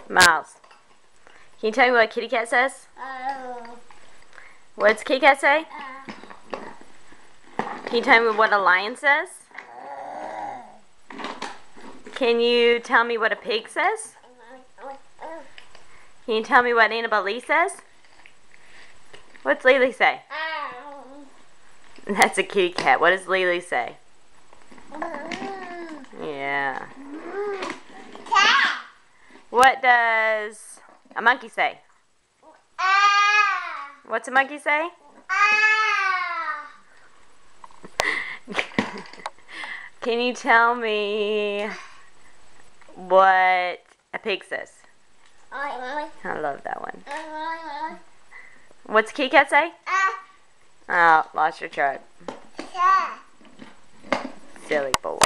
Miles. Can you tell me what kitty cat says? What does kitty cat say? Can you tell me what a lion says? Can you tell me what a pig says? Can you tell me what Annabelle Lee says? What's Lily say? That's a kitty cat. What does Lily say? Yeah. What does a monkey say? What's a monkey say? Can you tell me what a pig says? I love that one. What's kitty cat say? Oh, lost your track. Silly boy.